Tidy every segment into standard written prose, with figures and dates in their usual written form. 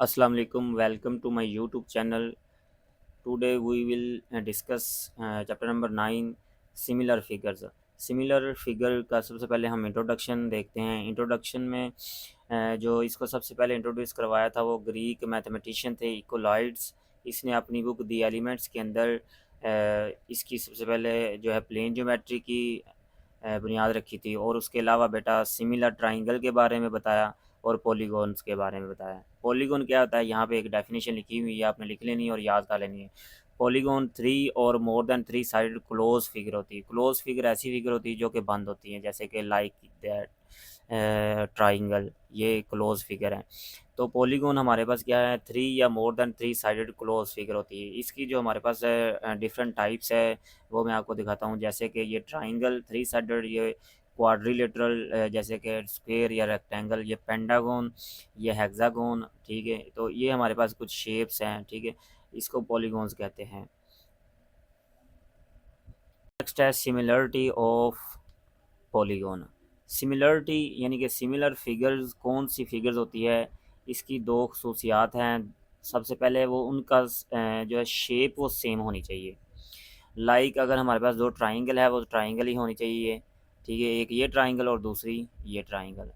Assalamu alaikum. Welcome to my YouTube channel. Today we will discuss chapter number 9 similar figures. Similar figure का सबसे पहले हम introduction देखते हैं। इंट्रोडक्शन में जो इसको सबसे पहले इंट्रोड्यूस करवाया था वो ग्रीक मैथमेटिशियन थे इकोलॉइड्स। इसने अपनी बुक दी एलिमेंट्स के अंदर इसकी सबसे पहले जो है प्लेन ज्योमेट्री की बुनियाद रखी थी और उसके अलावा बेटा सिमिलर ट्राइंगल के बारे में बताया और पॉलीगॉन्स के बारे में बताया। पॉलीगॉन क्या होता है, यहाँ पे एक डेफिनेशन लिखी हुई है, आपने लिख लेनी है और याद कर लेनी है। पॉलीगॉन 3 और more than 3 sided close figure होती है। क्लोज फिगर ऐसी फिगर होती है जो कि बंद होती है, जैसे कि लाइक दैट ट्राइंगल, ये क्लोज फिगर है। तो पॉलीगॉन हमारे पास क्या है, 3 या more than 3 sided close figure होती है। इसकी जो हमारे पास डिफरेंट टाइप्स है वो मैं आपको दिखाता हूँ। जैसे कि ये ट्राइंगल 3 साइडेड, ये क्वाड्रिलेटरल जैसे कि स्क्वायर या रेक्टेंगल, ये पेंटागन, ये हेक्सागोन। ठीक है, तो ये हमारे पास कुछ शेप्स हैं। ठीक है, इसको पॉलीगॉन्स कहते हैं। नेक्स्ट है सिमिलरिटी ऑफ पॉलीगॉन। सिमिलरिटी यानी कि सिमिलर फिगर्स कौन सी फिगर्स होती है, इसकी दो खसूसियात हैं। सबसे पहले वो उनका जो है शेप वो सेम होनी चाहिए। अगर हमारे पास दो ट्राइंगल है वो ट्राइंगल ही होनी चाहिए। ठीक है, एक ये ट्राइंगल और दूसरी ये ट्राइंगल।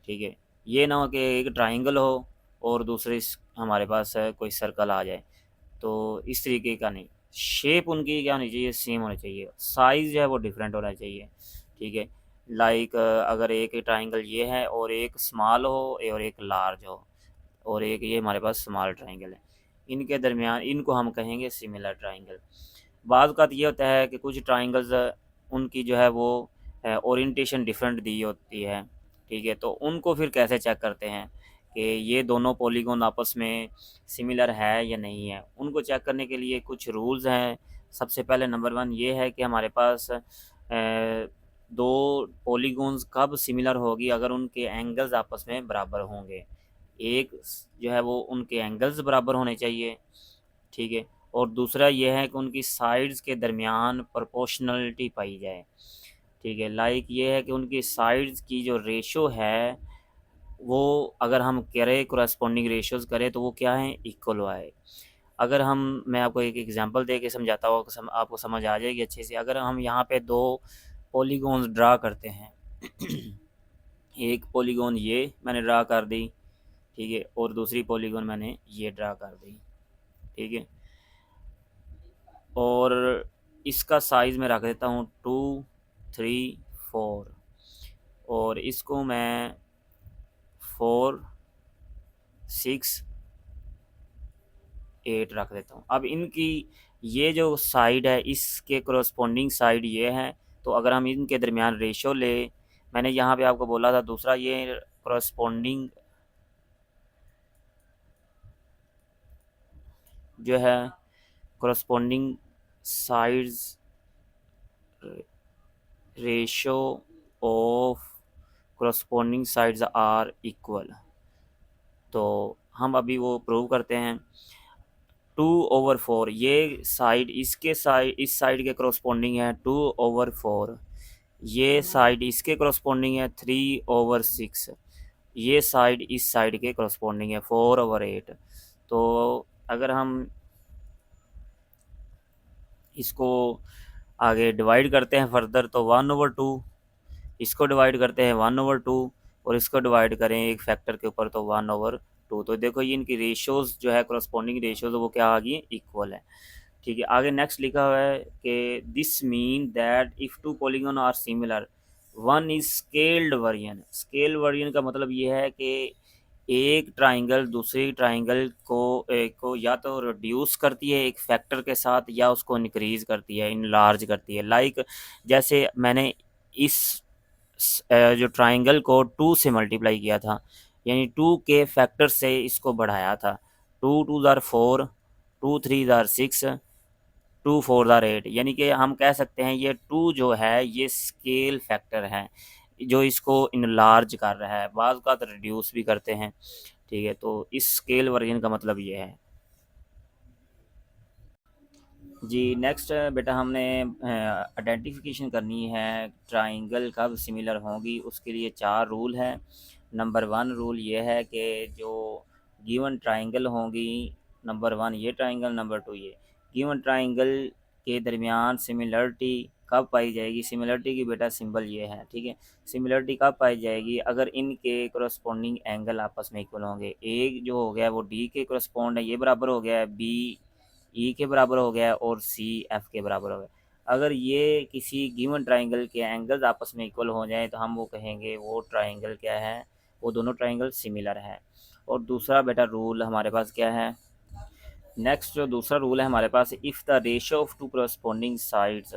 ठीक है, ये ना हो कि एक ट्राइंगल हो और दूसरी हमारे पास कोई सर्कल आ जाए। तो इस तरीके का नहीं, शेप उनकी क्या होनी चाहिए, सेम होनी चाहिए। साइज़ जो है वो डिफरेंट होना चाहिए। ठीक है, अगर एक ट्राइंगल ये है और एक स्मॉल हो और एक लार्ज हो और एक ये हमारे पास स्मॉल ट्राइंगल है, इनके दरमियान इनको हम कहेंगे सिमिलर ट्राइंगल। बाज़ औक़ात ये होता है कि कुछ ट्राइंगल्स उनकी जो है वो ओरिएंटेशन डिफरेंट दी होती है। ठीक है, तो उनको फिर कैसे चेक करते हैं कि ये दोनों पॉलीगॉन आपस में सिमिलर है या नहीं है। उनको चेक करने के लिए कुछ रूल्स हैं। सबसे पहले नंबर 1 ये है कि हमारे पास दो पॉलीगॉन्स कब सिमिलर होगी, अगर उनके एंगल्स आपस में बराबर होंगे। एक जो है वो उनके एंगल्स बराबर होने चाहिए। ठीक है, और दूसरा ये है कि उनकी साइड्स के दरमियान प्रोपोर्शनलिटी पाई जाए। ठीक है, ये है कि उनकी साइड्स की जो रेशो है वो, अगर हम करें कोरेस्पोंडिंग रेशियोज़ करें तो वो क्या है, इक्वल आए। अगर हम मैं आपको एक एग्जांपल दे के समझाता हूँ, आपको समझ आ जाएगी अच्छे से। अगर हम यहाँ पे दो पॉलीगॉन्स ड्रा करते हैं एक पॉलीगॉन ये मैंने ड्रा कर दी, ठीक है, और दूसरी पॉलीगॉन मैंने ये ड्रा कर दी। ठीक है, और इसका साइज़ मैं रख देता हूँ 2, 3, 4, और इसको मैं 4, 6, 8 रख देता हूँ। अब इनकी ये जो साइड है इसके कोरस्पोंडिंग साइड ये है, तो अगर हम इनके दरमियान रेशो ले, मैंने यहाँ पे आपको बोला था दूसरा ये कोरस्पोंडिंग जो है corresponding sides ratio of corresponding sides are equal. तो हम अभी वो प्रूव करते हैं। 2/4 ये साइड इस साइड के कोरस्पोंडिंग है 2/4, ये साइड इसके कोरस्पोंडिंग है 3/6, ये साइड इस साइड के कोरस्पोंडिंग है 4/8। तो अगर हम इसको आगे डिवाइड करते हैं फर्दर तो 1/2, इसको डिवाइड करते हैं 1/2, और इसको डिवाइड करें एक फैक्टर के ऊपर तो 1/2। तो देखो ये इनकी रेशोज़ जो है कोरस्पोंडिंग रेशोज़ वो क्या आ गई, इक्वल है। ठीक है, आगे नेक्स्ट लिखा हुआ है कि this mean that if two polygon are similar one is scaled version. Scale version का मतलब ये है कि एक ट्राइंगल दूसरी ट्राइंगल को या तो रिड्यूस करती है एक फैक्टर के साथ या उसको इंक्रीज करती है, इनलार्ज करती है। जैसे मैंने इस जो ट्राइंगल को 2 से मल्टीप्लाई किया था, यानी 2 के फैक्टर से इसको बढ़ाया था। 2 2 ज़ार 4, 2 3 ज़ार 6, 2 4 ज़ार 8, यानी कि हम कह सकते हैं ये 2 जो है ये स्केल फैक्टर है जो इसको इनलार्ज कर रहा है, बाज़ का तो रिड्यूस भी करते हैं। ठीक है, तो इस स्केल वर्जन का मतलब ये है जी। नेक्स्ट बेटा हमने आइडेंटिफिकेशन करनी है ट्राइंगल कब सिमिलर होंगी, उसके लिए 4 रूल हैं। नंबर 1 रूल ये है कि जो गिवन ट्राइंगल होंगी, नंबर 1 ये ट्राइंगल, नंबर 2 ये। गिवन ट्राइंगल के दरमियान सिमिलरिटी कब पाई जाएगी? सिमिलरिटी की बेटा सिंबल ये है, ठीक है। सिमिलरिटी कब पाई जाएगी? अगर इनके करस्पॉन्डिंग एंगल आपस में इक्वल होंगे। एक जो हो गया वो डी के करस्पॉन्ड है, ये बराबर हो गया है, बी ई के बराबर हो गया है, और सी एफ के बराबर हो गया। अगर ये किसी गिवन ट्राइंगल के एंगल्स आपस में इक्वल हो जाए तो हम वो कहेंगे वो ट्राइंगल क्या है, वो दोनों ट्राइंगल सिमिलर है। और दूसरा बेटा रूल हमारे पास क्या है? नेक्स्ट जो दूसरा रूल है हमारे पास, if the ratio of two corresponding sides,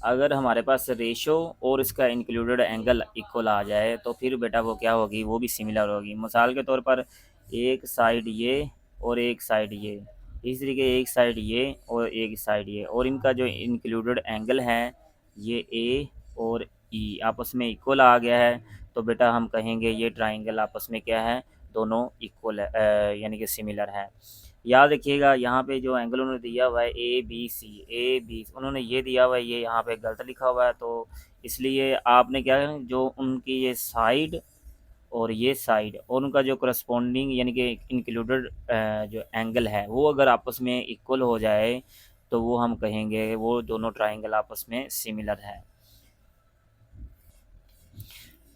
अगर हमारे पास रेशो और इसका इंक्लूडेड एंगल इक्वल आ जाए तो फिर बेटा वो क्या होगी, वो भी सिमिलर होगी। मिसाल के तौर पर एक साइड ये और एक साइड ये, इस तरीके एक साइड ये और एक साइड ये, और इनका जो इंक्लूडेड एंगल है ये ए और ई आपस में इक्वल आ गया है, तो बेटा हम कहेंगे ये ट्राइंगल आपस में क्या है, दोनों इक्वल है, यानी कि सिमिलर है। याद रखिएगा यहाँ पे जो एंगल उन्होंने दिया हुआ है A B C, A B उन्होंने ये दिया हुआ है, ये यहाँ पे गलत लिखा हुआ है, तो इसलिए आपने क्या है, जो उनकी ये साइड और ये साइड और उनका जो करस्पॉन्डिंग यानी कि इंक्लूडेड जो एंगल है वो अगर आपस में इक्वल हो जाए तो वो हम कहेंगे वो दोनों ट्राइंगल आपस में सिमिलर है।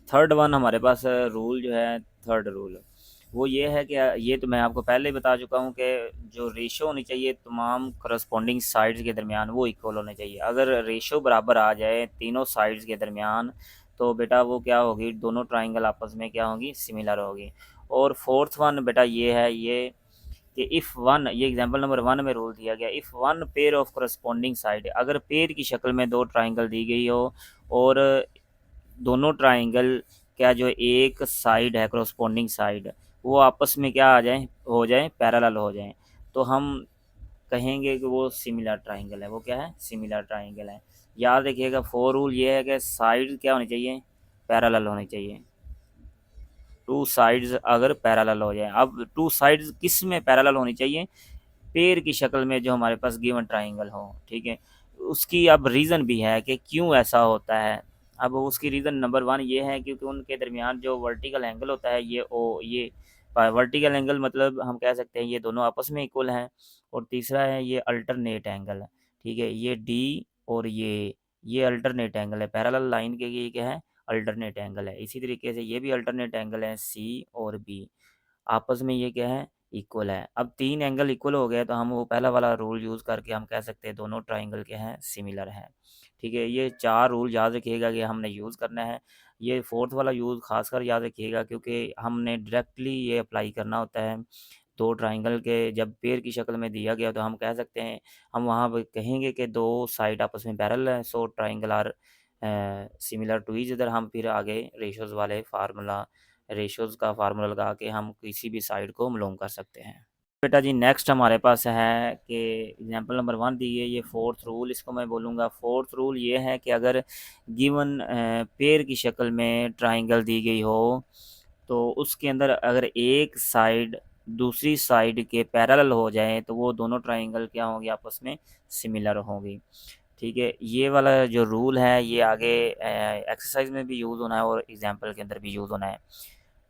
थर्ड वन हमारे पास रूल जो है, थर्ड रूल वो ये है कि ये तो मैं आपको पहले ही बता चुका हूँ कि जो रेशो होनी चाहिए तमाम करस्पॉन्डिंग साइड्स के दरमियान वो इक्वल होने चाहिए। अगर रेशो बराबर आ जाए तीनों साइड्स के दरमियान तो बेटा वो क्या होगी, दोनों ट्राइंगल आपस में क्या होगी, सिमिलर होगी। और फोर्थ वन बेटा ये है ये कि इफ़ वन, ये एग्जांपल नंबर 1 में रूल दिया गया, if one pair of corresponding side, अगर पेयर की शक्ल में दो ट्राइंगल दी गई हो और दोनों ट्राइंगल क्या जो एक साइड है करस्पॉन्डिंग साइड वो आपस में क्या आ जाए, हो जाए पैरेलल हो जाए, तो हम कहेंगे कि वो सिमिलर ट्राइंगल है। वो क्या है, सिमिलर ट्राइंगल है। याद रखिएगा फोर रूल ये है कि साइड क्या होनी चाहिए, पैरेलल होनी चाहिए। टू साइड्स अगर पैरेलल हो जाए, अब टू साइड्स किस में पैरेलल होनी चाहिए, पेड़ की शक्ल में जो हमारे पास गिवन ट्राइंगल हो, ठीक है। उसकी अब रीज़न भी है कि क्यों ऐसा होता है। अब उसकी रीज़न नंबर 1 ये है क्योंकि उनके दरमियान जो वर्टिकल एंगल होता है ये वर्टिकल एंगल मतलब हम कह सकते हैं ये दोनों आपस में इक्वल हैं। और तीसरा है ये अल्टरनेट एंगल है, ठीक है। ये डी और ये अल्टरनेट एंगल है, पैरेलल लाइन के ये क्या है, अल्टरनेट एंगल है। इसी तरीके से ये भी अल्टरनेट एंगल है, सी और बी आपस में ये क्या है, इक्वल है। अब 3 एंगल इक्वल हो गए तो हम वो पहला वाला रूल यूज़ करके हम कह सकते हैं दोनों ट्राइंगल के हैं, सिमिलर हैं, ठीक है। ये 4 रूल याद रखिएगा कि हमने यूज़ करना है। ये फोर्थ वाला यूज़ खासकर याद रखिएगा क्योंकि हमने डायरेक्टली ये अप्लाई करना होता है। दो ट्राइंगल के जब पेयर की शक्ल में दिया गया तो हम कह सकते हैं, हम वहाँ पे कहेंगे कि दो साइड आपस में पैरेलल है, so triangle are similar to each other. हम फिर आगे रेशोज़ वाले फार्मूला, रेशोज़ का फार्मूला लगा के हम किसी भी साइड को मालूम कर सकते हैं। बेटा जी नेक्स्ट हमारे पास है कि एग्जांपल नंबर 1 दी है, ये फोर्थ रूल इसको मैं बोलूँगा। फोर्थ रूल ये है कि अगर गिवन पेयर की शक्ल में ट्राइंगल दी गई हो तो उसके अंदर अगर एक साइड दूसरी साइड के पैरेलल हो जाए तो वो दोनों ट्राइंगल क्या होंगे, आपस में सिमिलर होंगी, ठीक है। ये वाला जो रूल है ये आगे एक्सरसाइज में भी यूज़ होना है और एग्जांपल के अंदर भी यूज़ होना है,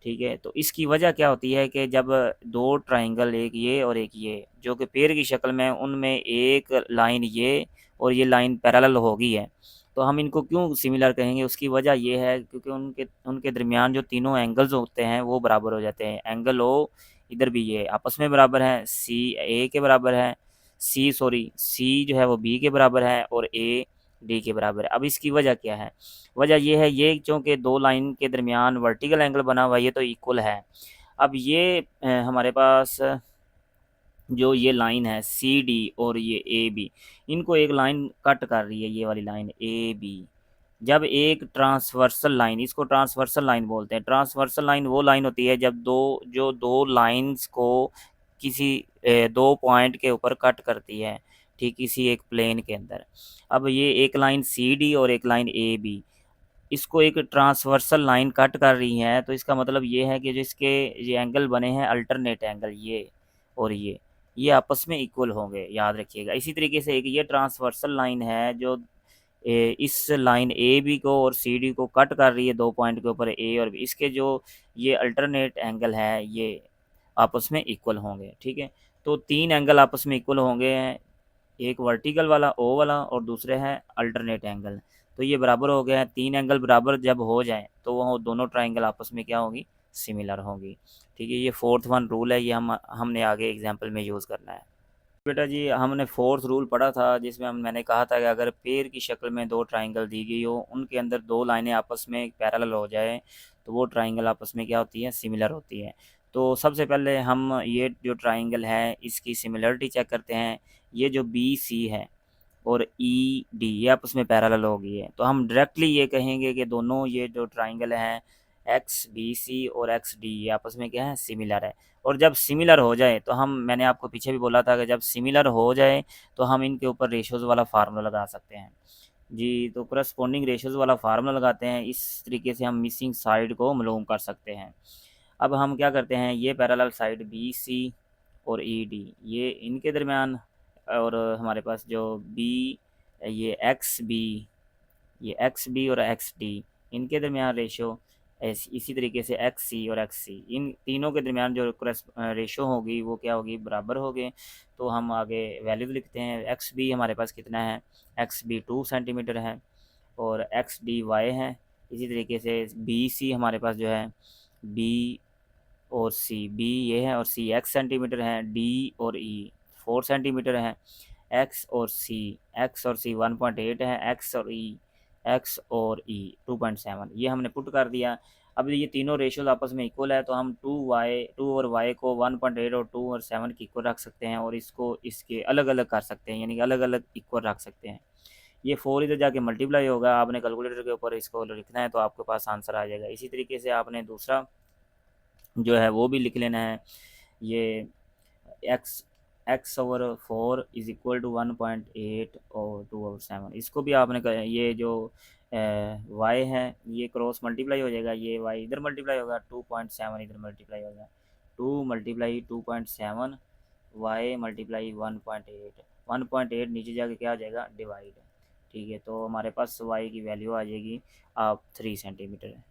ठीक है। तो इसकी वजह क्या होती है कि जब दो ट्राइंगल, एक ये और एक ये जो कि पेड़ की शक्ल में, उनमें एक लाइन ये और ये लाइन पैरेलल होगी है, तो हम इनको क्यों सिमिलर कहेंगे, उसकी वजह ये है क्योंकि उनके उनके दरमियान जो तीनों एंगल्स होते हैं वो बराबर हो जाते हैं। एंगल ओ इधर भी ये आपस में बराबर है, सी ए के बराबर है, सी जो है वो बी के बराबर है और ए डी के बराबर है। अब इसकी वजह क्या है, वजह ये है ये चूँकि दो लाइन के दरमियान वर्टिकल एंगल बना हुआ है ये तो इक्वल है। अब ये हमारे पास जो ये लाइन है सी डी और ये ए बी, इनको एक लाइन कट कर रही है, ये वाली लाइन ए बी। जब एक ट्रांसवर्सल लाइन, इसको ट्रांसवर्सल लाइन बोलते हैं। ट्रांसवर्सल लाइन वो लाइन होती है जब दो लाइंस को किसी दो पॉइंट के ऊपर कट करती है, ठीक, किसी एक प्लेन के अंदर। अब ये एक लाइन सी डी और एक लाइन ए बी, इसको एक ट्रांसवर्सल लाइन कट कर रही है, तो इसका मतलब ये है कि जो इसके ये एंगल बने हैं अल्टरनेट एंगल, ये और ये आपस में इक्वल होंगे, याद रखिएगा। इसी तरीके से एक ये ट्रांसवर्सल लाइन है जो इस लाइन ए बी को और सी डी को कट कर रही है दो पॉइंट के ऊपर ए और बी, इसके जो ये अल्टरनेट एंगल है आपस में इक्वल होंगे। ठीक है, तो 3 एंगल आपस में इक्वल होंगे, एक वर्टिकल वाला ओ वाला और दूसरे है अल्टरनेट एंगल। तो ये बराबर हो गया है, 3 एंगल बराबर जब हो जाए तो वो दोनों ट्राइंगल आपस में क्या होगी, सिमिलर होगी। ठीक है, ये फोर्थ वन रूल है, ये हमने आगे एग्जाम्पल में यूज़ करना है। बेटा जी, हमने फोर्थ रूल पढ़ा था जिसमें मैंने कहा था कि अगर पेड़ की शक्ल में दो ट्राइंगल दी गई हो, उनके अंदर दो लाइनें आपस में पैरेलल हो जाए तो वो ट्राइंगल आपस में क्या होती है, सिमिलर होती है। तो सबसे पहले हम ये जो ट्राइंगल है इसकी सिमिलरिटी चेक करते हैं। ये जो बी सी है और ई डी ये आपस में पैरेलल हो गई है, तो हम डायरेक्टली ये कहेंगे कि दोनों ये जो ट्राइंगल हैं एक्स बी सी और एक्स डी ये आपस में क्या है, सिमिलर है। और जब सिमिलर हो जाए तो हम, मैंने आपको पीछे भी बोला था कि जब सिमिलर हो जाए तो हम इनके ऊपर रेशोज़ वाला फार्मूला लगा सकते हैं जी। तो करस्पॉन्डिंग रेशोज़ वाला फार्मूला लगाते हैं, इस तरीके से हम मिसिंग साइड को मालूम कर सकते हैं। अब हम क्या करते हैं, ये पैरेलल साइड बी सी और ई डी ये इनके दरमियान, और हमारे पास जो बी ये एक्स बी, ये एक्स बी और एक्स डी इनके दरमियान रेशो, इसी तरीके से एक्स सी और एक्स सी इन तीनों के दरमियान जो रेशो होगी वो क्या होगी, बराबर होगी। तो हम आगे वैल्यूज लिखते हैं। एक्स बी हमारे पास कितना है, एक्स बी 2 सेंटीमीटर है और एक्स डी वाई है। इसी तरीके से बी सी हमारे पास जो है, बी और सी, बी ये है और सी एक्स सेंटीमीटर है, डी और ई 4 सेंटीमीटर है। एक्स और सी 1.8 है, एक्स और ई 2.7, ये हमने पुट कर दिया। अब ये तीनों रेशियोज आपस में इक्वल है तो हम टू और वाई को 1.8 और 2 और 7 की इक्वल रख सकते हैं और इसको इसके अलग अलग कर सकते हैं, यानी कि अलग अलग इक्वल रख सकते हैं। ये 4 इधर जाके मल्टीप्लाई होगा, आपने कैलकुलेटर के ऊपर इसको लिखना है तो आपके पास आंसर आ जाएगा। इसी तरीके से आपने दूसरा जो है वो भी लिख लेना है। ये x x/4 is equal to 1.8 और 2/7, इसको भी आपने ये जो y है ये क्रॉस मल्टीप्लाई हो जाएगा, ये y इधर मल्टीप्लाई होगा, 2.7 इधर मल्टीप्लाई होगा, 2 × 2.7 y मल्टीप्लाई 1.8, 1.8 नीचे जाके क्या आ जाएगा, डिवाइड। ठीक है, तो हमारे पास y की वैल्यू आ जाएगी आप 3 सेंटीमीटर।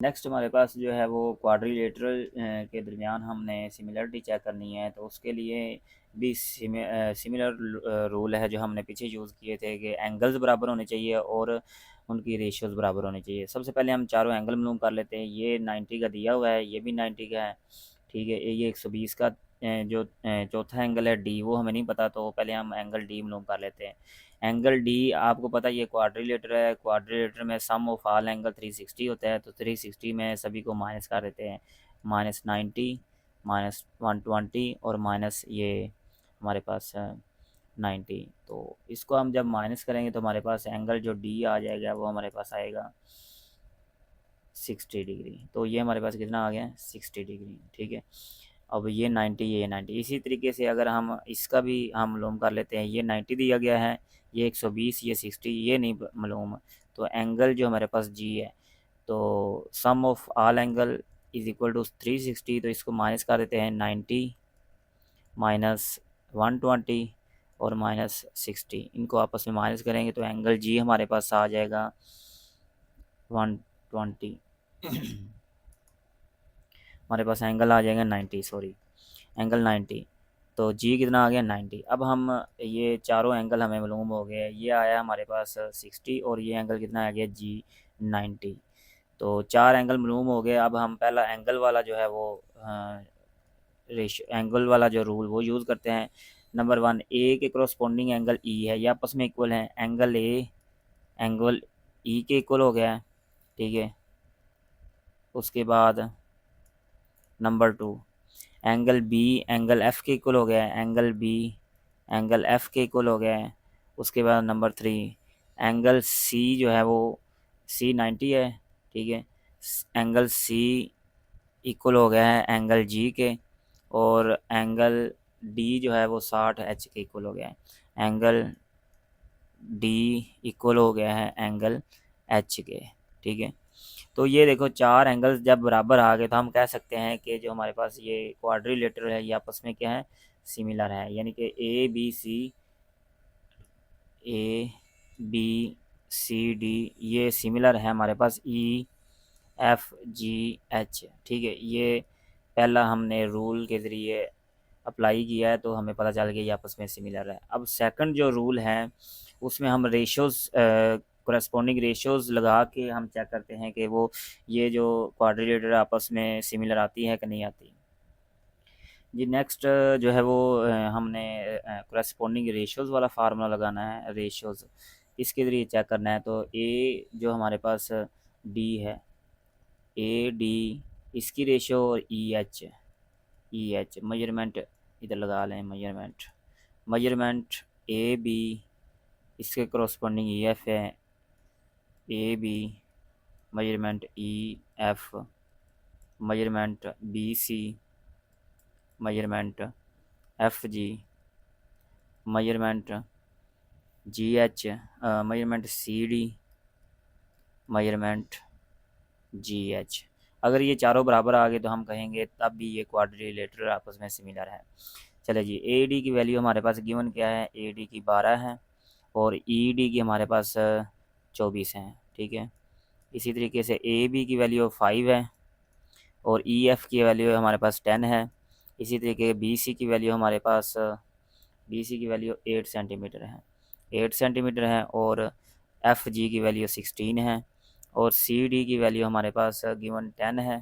नेक्स्ट हमारे पास जो है वो क्वाड्रिलेटरल के दरमियान हमने सिमिलरिटी चेक करनी है, तो उसके लिए भी सिमिलर रूल है जो हमने पीछे यूज़ किए थे कि एंगल्स बराबर होने चाहिए और उनकी रेशियोज़ बराबर होने चाहिए। सबसे पहले हम चारों एंगल मालूम कर लेते हैं। ये 90 का दिया हुआ है, ये भी 90 का है। ठीक है, ये 120 का जो चौथा एंगल है डी वो हमें नहीं पता, तो पहले हम एंगल डी मालूम कर लेते हैं। एंगल डी आपको पता है ये क्वाड्रिलेटर है, क्वाड्रिलेटर में सम ऑफ ऑल एंगल 360 होता है, तो 360 में सभी को माइनस कर देते हैं, -90 -120 और माइनस ये हमारे पास 90। तो इसको हम जब माइनस करेंगे तो हमारे पास एंगल जो डी आ जाएगा वो हमारे पास आएगा 60 डिग्री। तो ये हमारे पास कितना आ गया, 60 डिग्री। ठीक है, अब ये 90, ये 90। इसी तरीके से अगर हम इसका भी हम मालूम कर लेते हैं, ये 90 दिया गया है, ये 120, ये 60, ये नहीं मालूम, तो एंगल जो हमारे पास जी है, तो sum of all angle is equal to 360, तो इसको माइनस कर देते हैं, 90 -120 और -60, इनको आपस में माइनस करेंगे तो एंगल जी हमारे पास आ जाएगा 120। हमारे पास एंगल आ जाएगा 90, सॉरी एंगल 90। तो जी कितना आ गया, 90। अब हम ये चारों एंगल हमें मालूम हो गए, ये आया हमारे पास 60 और ये एंगल कितना आ गया जी 90। तो चार एंगल मालूम हो गए। अब हम पहला एंगल वाला जो है वो रेशियो एंगल वाला जो रूल वो यूज़ करते हैं। नंबर 1, ए के करस्पॉन्डिंग एंगल ई है, ये आपस में इक्वल है, एंगल ए एंगल ई के इक्वल हो गया है। ठीक है, उसके बाद number 2, angle B angle F के इक्वल हो गया है, एंगल बी एंगल एफ़ के इक्वल हो गया है। उसके बाद नंबर 3, एंगल सी जो है वो सी 90 है। ठीक है, एंगल सी इक्वल हो गया है एंगल जी के, और एंगल डी जो है वो 60 एच के इक्वल हो गया है, एंगल डी इक्वल हो गया है एंगल एच के। ठीक है, तो ये देखो चार एंगल्स जब बराबर आ गए तो हम कह सकते हैं कि जो हमारे पास ये क्वाड्रिलेटरल है ये आपस में क्या है, सिमिलर है, यानी कि ए बी सी डी ये सिमिलर है हमारे पास, ई एफ जी एच। ठीक है, ये पहला हमने रूल के ज़रिए अप्लाई किया है तो हमें पता चल गया ये आपस में सिमिलर है। अब सेकंड जो रूल है उसमें हम रेशोज़ कोरेस्पॉन्डिंग रेशोज़ लगा के हम चेक करते हैं कि वो ये जो क्वाड्रिलेटरल आपस में सिमिलर आती है कि नहीं आती। जी नेक्स्ट जो है वो हमने कोरेस्पॉन्डिंग रेशोज़ वाला फार्मूला लगाना है। रेशोज़ इसके ज़रिए चेक करना है तो ए जो हमारे पास डी है, ए डी इसकी रेशो और ई एच मेजरमेंट इधर लगा लें। मेजरमेंट ए बी इसके करस्पॉन्डिंग ई एफ है, A B measurement E F measurement B C measurement F G measurement G H measurement C D measurement G H. अगर ये चारों बराबर आ गए तो हम कहेंगे तब भी ये क्वाड्रिलेटरल आपस में सिमिलर है। चले जी ए डी की वैल्यू हमारे पास गिवन क्या है, ए डी की 12 है और ई डी की हमारे पास 24 है। ठीक है, इसी तरीके से ए बी की वैल्यू 5 है और ई एफ की वैल्यू हमारे पास 10 है। इसी तरीके बी सी की वैल्यू हमारे पास बी सी की वैल्यू 8 सेंटीमीटर है, 8 सेंटीमीटर है और एफ जी की वैल्यू 16 है और सी डी की वैल्यू हमारे पास गिवन 10 है।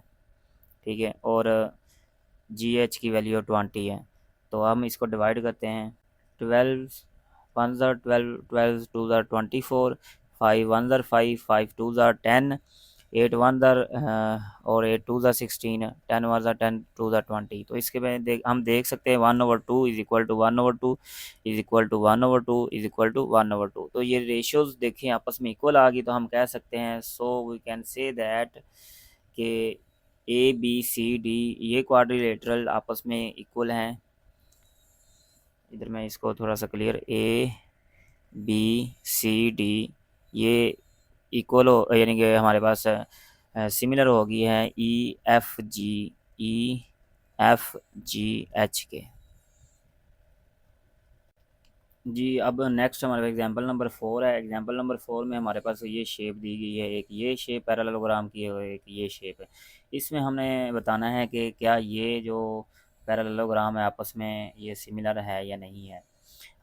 ठीक है, और जी एच की वैल्यू 20 है। तो हम इसको डिवाइड करते हैं, 12 वन ज़ार 12, 12 टू ज़ार 24, 5 वन ज़ार 5, 5 टू ज़ार 10, 8 वन ज़ार और 8 टू ज़ार 16, 10 वन ज़ार 10 टू ज़ार 20। तो इसके में हम देख सकते हैं 1/2 is equal to 1/2 is equal to 1/2 is equal to 1/2। तो ये रेशियोज़ देखें आपस में इक्वल आ गई तो हम कह सकते हैं so we can say that कि ए बी सी डी ये क्वाड्रिलेटरल आपस में इक्वल हैं। इधर मैं इसको थोड़ा सा clear, A B C D ये इक्वल हो यानी कि हमारे पास सिमिलर हो गई है ई एफ जी एच के। जी अब नेक्स्ट हमारे पास एग्जांपल नंबर 4 है। एग्जांपल नंबर 4 में हमारे पास ये शेप दी गई है, एक ये शेप पैरेललोग्राम की है और एक ये शेप है। इसमें हमें बताना है कि क्या ये जो पैरेललोग्राम है आपस में ये सिमिलर है या नहीं है।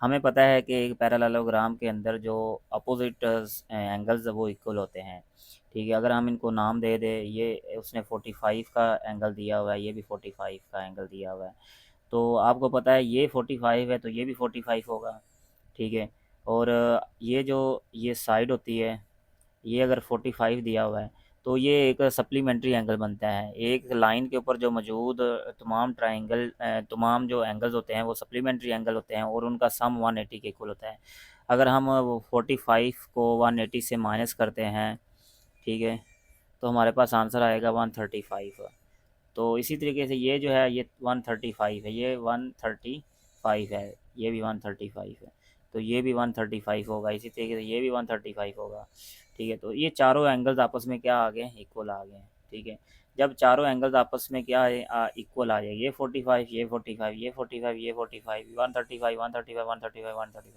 हमें पता है कि एक पैरेललोग्राम के अंदर जो अपोजिट एंगल्स वो इक्वल होते हैं। ठीक है, अगर हम इनको नाम दे दें, ये उसने 45 का एंगल दिया हुआ है, ये भी 45 का एंगल दिया हुआ है, तो आपको पता है ये 45 है तो ये भी 45 होगा। ठीक है, और ये जो ये साइड होती है ये अगर 45 दिया हुआ है तो ये एक सप्लीमेंट्री एंगल बनता है। एक लाइन के ऊपर जो मौजूद तमाम जो एंगल्स होते हैं वो सप्लीमेंट्री एंगल होते हैं और उनका सम 180 के इक्वल होता है। अगर हम वो 45 को 180 से माइनस करते हैं, ठीक है, तो हमारे पास आंसर आएगा 135। तो इसी तरीके से ये जो है ये 135 है, ये 135 है, ये भी 135 है, तो ये भी 135 होगा। इसी तरीके से ये भी 135 होगा। ठीक है, तो ये चारों एंगल्स आपस में क्या आ गए, इक्वल आ गए। ठीक है, जब चारों एंगल्स आपस में क्या है इक्वल आ जाए, ये 45 ये 45 ये 45 ये 45 135 135 135 135,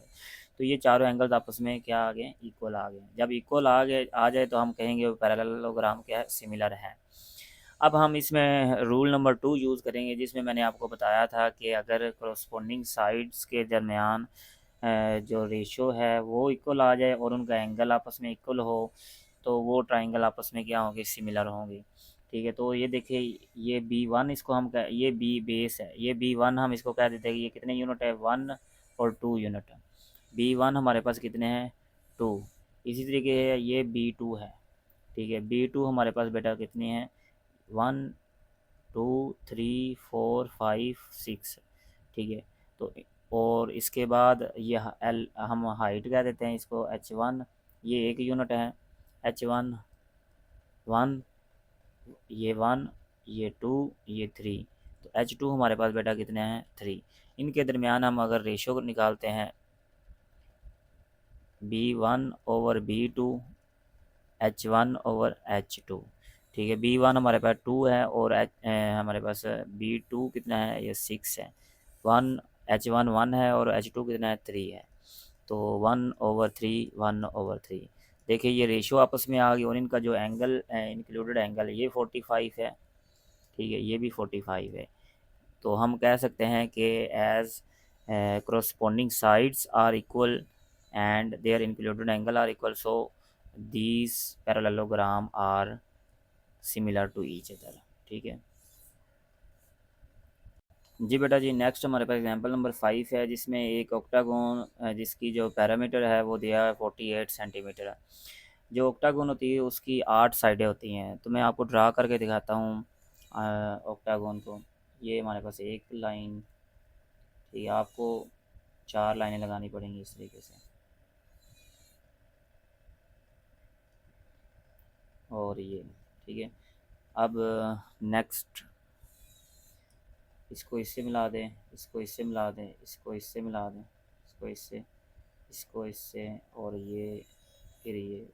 तो ये चारों एंगल्स आपस में क्या आ गए, इक्वल आ गए। जब इक्वल आ जाए तो हम कहेंगे वो पैरेललोग्राम क्या है, सिमिलर है। अब हम इसमें रूल नंबर 2 यूज़ करेंगे जिसमें मैंने आपको बताया था कि अगर करस्पॉन्डिंग साइड्स के दरमियान जो रेशो है वो इक्वल आ जाए और उनका एंगल आपस में इक्वल हो तो वो ट्राइंगल आपस में क्या होंगे, सिमिलर होंगे। ठीक है, तो ये देखिए ये B1 इसको हम ये बी बेस है, ये B1 हम इसको कह देते हैं कि ये कितने यूनिट है, 1 और 2 यूनिट। B1 हमारे पास कितने हैं, 2। इसी तरीके से ये B2 है। ठीक है, B2 हमारे पास बेटा कितनी है, 1 2 3 4 5 6। ठीक है, तो और इसके बाद ये एल हम हाइट कह देते हैं इसको H1, ये एक यूनिट है, H1 1, ये 1, ये 2, ये 3। तो H2 हमारे पास बेटा कितने हैं, 3। इनके दरमियान हम अगर रेशो निकालते हैं B1/B2 H1 ओवर H2। ठीक है, B1 हमारे पास 2 है और हमारे पास B2 कितना है, ये 6 है। 1 H1 1 है और H2 कितना है, 3 है। तो 1/3 1/3। देखिए ये रेशो आपस में आ गई और इनका जो एंगल इंक्लूडेड एंगल ये 45 है। ठीक है, ये भी 45 है। तो हम कह सकते हैं कि as corresponding sides are equal and their included angle are equal, so these parallelogram are similar to each other। ठीक है जी बेटा जी। नेक्स्ट हमारे पास एग्जांपल नंबर 5 है, जिसमें एक ऑक्टागोन जिसकी जो पैरामीटर है वो दिया है 48 सेंटीमीटर। जो ऑक्टागोन होती है उसकी 8 साइडें होती हैं। तो मैं आपको ड्रा करके दिखाता हूँ ऑक्टागोन को। ये हमारे पास एक लाइन, ठीक है, आपको 4 लाइनें लगानी पड़ेंगी इस तरीके से। और ये ठीक है। अब नेक्स्ट इसको इससे मिला दें, इसको इससे मिला दें, इसको इससे मिला दें, इसको इससे, इसको इससे, और ये फिर ये।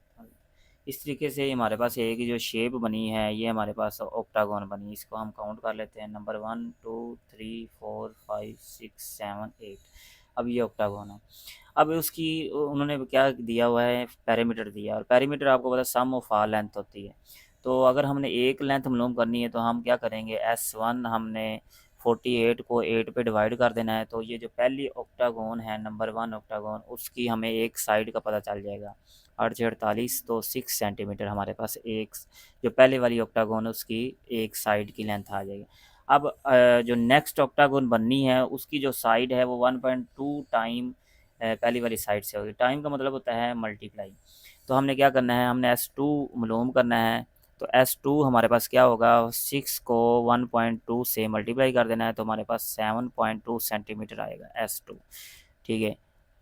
इस तरीके से हमारे पास एक जो शेप बनी है ये हमारे पास ऑक्टागोन बनी। इसको हम काउंट कर लेते हैं, नंबर 1 2 3 4 5 6 7 8। अब ये ऑक्टागोन है। अब उसकी उन्होंने क्या दिया हुआ है, पैरामीटर दिया, और पैरामीटर आपको पता है सम ऑफ आल लेंथ होती है। तो अगर हमने एक लेंथ मालूम करनी है तो हम क्या करेंगे, S1 हमने 48 को 8 पे डिवाइड कर देना है। तो ये जो पहली ऑक्टागोन है, नंबर 1 ऑक्टागोन, उसकी हमें एक साइड का पता चल जाएगा, 8 से 48, तो 6 सेंटीमीटर हमारे पास एक जो पहले वाली ऑक्टागोन है उसकी एक साइड की लेंथ आ जाएगी। अब जो नेक्स्ट ऑक्टागोन बननी है उसकी जो साइड है वो 1.2 टाइम पहली वाली साइड से होगी। टाइम का मतलब होता है मल्टीप्लाई। तो हमने क्या करना है, हमने S2 मालूम करना है। तो S2 हमारे पास क्या होगा, 6 को 1.2 से मल्टीप्लाई कर देना है, तो हमारे पास 7.2 सेंटीमीटर आएगा S2। ठीक है,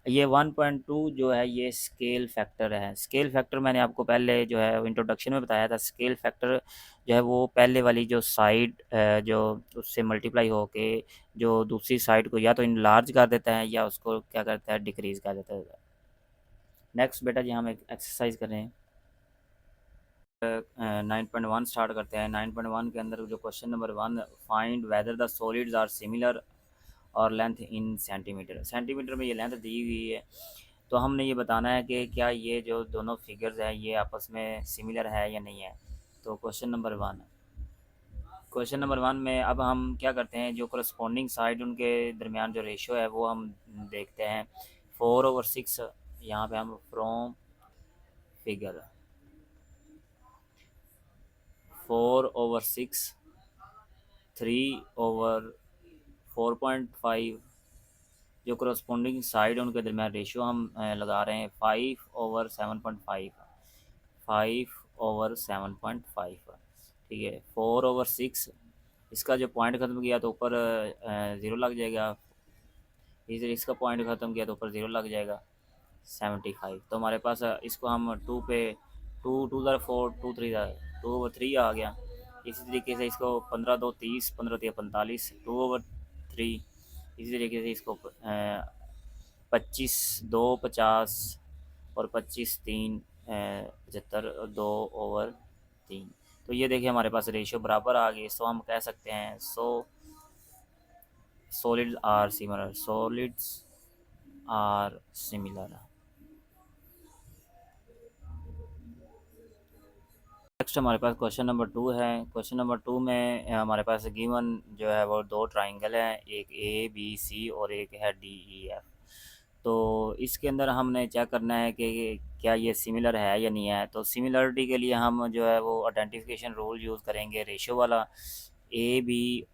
ये 1.2 जो है ये स्केल फैक्टर है। स्केल फैक्टर मैंने आपको पहले जो है इंट्रोडक्शन में बताया था। स्केल फैक्टर जो है वो पहले वाली जो साइड जो उससे मल्टीप्लाई होके जो दूसरी साइड को या तो इनलार्ज कर देता है या उसको क्या करता है, डिक्रीज कर देता है। नेक्स्ट बेटा जी हम एक एक्सरसाइज कर रहे हैं। 9.1 स्टार्ट करते हैं। 9.1 के अंदर जो question number 1, find whether the solids are similar और लेंथ इन सेंटीमीटर। सेंटीमीटर में ये लेंथ दी हुई है। तो हमने ये बताना है कि क्या ये जो दोनों फिगर्स हैं ये आपस में सिमिलर है या नहीं है। तो क्वेश्चन नंबर वन में अब हम क्या करते हैं, जो करस्पॉन्डिंग साइड उनके दरमियान जो रेशो है वो हम देखते हैं। 4/6 यहाँ पे हम फ्रॉम फिगर 4/6, 3/4.5, जो करस्पॉन्डिंग साइड है उनके दरमियान रेशियो हम लगा रहे हैं 5/7.5, 5/7.5। ठीक है, 4/6 इसका जो पॉइंट ख़त्म किया तो ऊपर ज़ीरो लग जाएगा, इधर इसका पॉइंट ख़त्म किया तो ऊपर ज़ीरो लग जाएगा, 75। तो हमारे पास इसको हम 2 पे 2 2 4 2 3 आ गया। इसी तरीके से इसको 15 2 30, 15 3 45, 2/3। इसी तरीके से इसको 25 2 50 और 25 3 75, 2/3। तो ये देखिए हमारे पास रेशियो बराबर आ गई। सो हम कह सकते हैं solids are similar, solids are similar. Next हमारे पास क्वेश्चन नंबर 2 है। क्वेश्चन नंबर 2 में हमारे पास गिवन जो है वो दो ट्राइंगल हैं, एक ABC और एक है DEF। तो इसके अंदर हमने चेक करना है कि क्या ये सिमिलर है या नहीं है। तो सिमिलरिटी के लिए हम जो है वो आइडेंटिफिकेशन रूल यूज़ करेंगे, रेशो वाला। ABED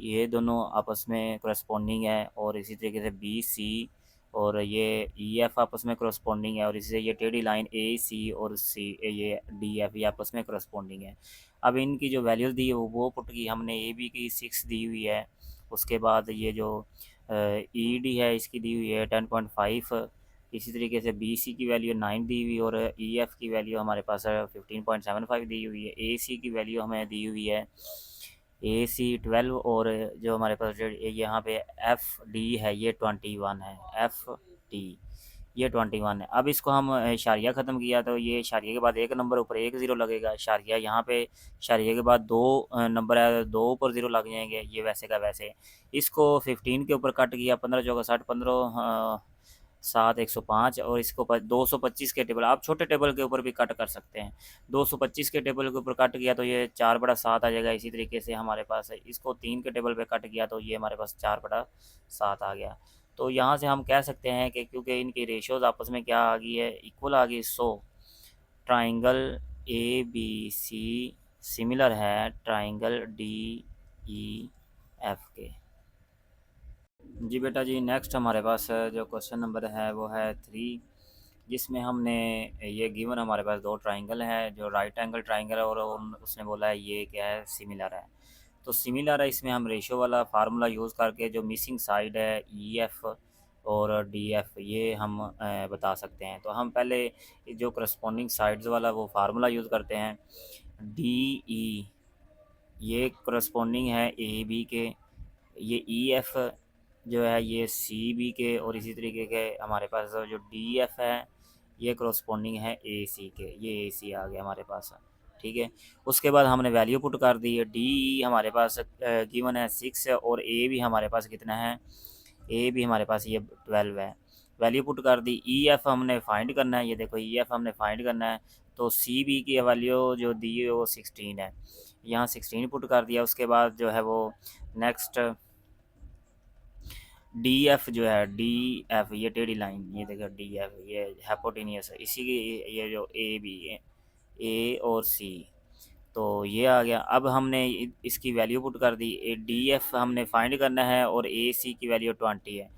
ये दोनों आपस में करस्पॉन्डिंग है, और इसी तरीके से BC और ये EF आपस में करस्पॉन्डिंग है, और इसी से ये टेढ़ी लाइन AC और ये DF ये आपस में करस्पॉन्डिंग है। अब इनकी जो वैल्यूज़ दी है वो पुट की हमने। AB की 6 दी हुई है, उसके बाद ये जो ED है इसकी दी हुई है 10.5। इसी तरीके से BC की वैल्यू 9 दी हुई, और EF की वैल्यू हमारे पास 15.75 दी हुई है। AC की वैल्यू हमें दी हुई है AC 12, और जो हमारे पास जो यहाँ पे FD है ये 21 है, FD ये 21 है। अब इसको हम इशारिया ख़त्म किया तो ये इशारिया के बाद एक नंबर ऊपर एक ज़ीरो लगेगा, इशारिया यहाँ पे इशारिया के बाद दो नंबर है, दो ऊपर ज़ीरो लग जाएंगे, ये वैसे का वैसे। इसको 15 के ऊपर कट किया, 15 चौका 60, 15 7 105 और इसको 225 के टेबल, आप छोटे टेबल के ऊपर भी कट कर सकते हैं। 225 के टेबल के ऊपर कट किया तो ये 4/7 आ जाएगा। इसी तरीके से हमारे पास है, इसको 3 के टेबल पे कट किया तो ये हमारे पास 4/7 आ गया। तो यहाँ से हम कह सकते हैं कि क्योंकि इनकी रेशियोज आपस में क्या आ गई है, इक्वल आ गई, so triangle A B C similar है ट्राइंगल डी ई एफ के। जी बेटा जी, नेक्स्ट हमारे पास जो क्वेश्चन नंबर है वो है 3, जिसमें हमने ये गिवन हमारे पास दो ट्राइंगल है जो राइट एंगल ट्राइंगल है और उसने बोला है ये क्या है, सिमिलर है। तो सिमिलर है, इसमें हम रेशो वाला फार्मूला यूज़ करके जो मिसिंग साइड है ई एफ और डी एफ ये हम बता सकते हैं। तो हम पहले जो करस्पॉन्डिंग साइड्स वाला वो फार्मूला यूज़ करते हैं। डी ई ये करस्पॉन्डिंग है ए बी के, ये ई एफ जो है ये सी बी के, और इसी तरीके के हमारे पास जो डी एफ है ये करस्पॉन्डिंग है ए सी के, ये ए सी आ गया हमारे पास। ठीक है, उसके बाद हमने वैल्यू पुट कर दी है। डी हमारे पास गिवन है 6 और ए भी हमारे पास कितना है, ए भी हमारे पास ये 12 है। वैल्यू पुट कर दी। ई एफ हमने फाइंड करना है, ये देखो ई एफ हमने फाइंड करना है। तो सी बी की वैल्यू जो दी है वो 16 है, यहाँ 16 पुट कर दिया। उसके बाद जो है वो नेक्स्ट डी एफ जो है, डी एफ ये टेढ़ी लाइन, ये देखो डी एफ ये हाइपोटेनियस है, इसी की ये जो ए बी है, ए और सी, तो ये आ गया। अब हमने इसकी वैल्यू पुट कर दी। डी एफ हमने फाइंड करना है और ए सी की वैल्यू 20 है।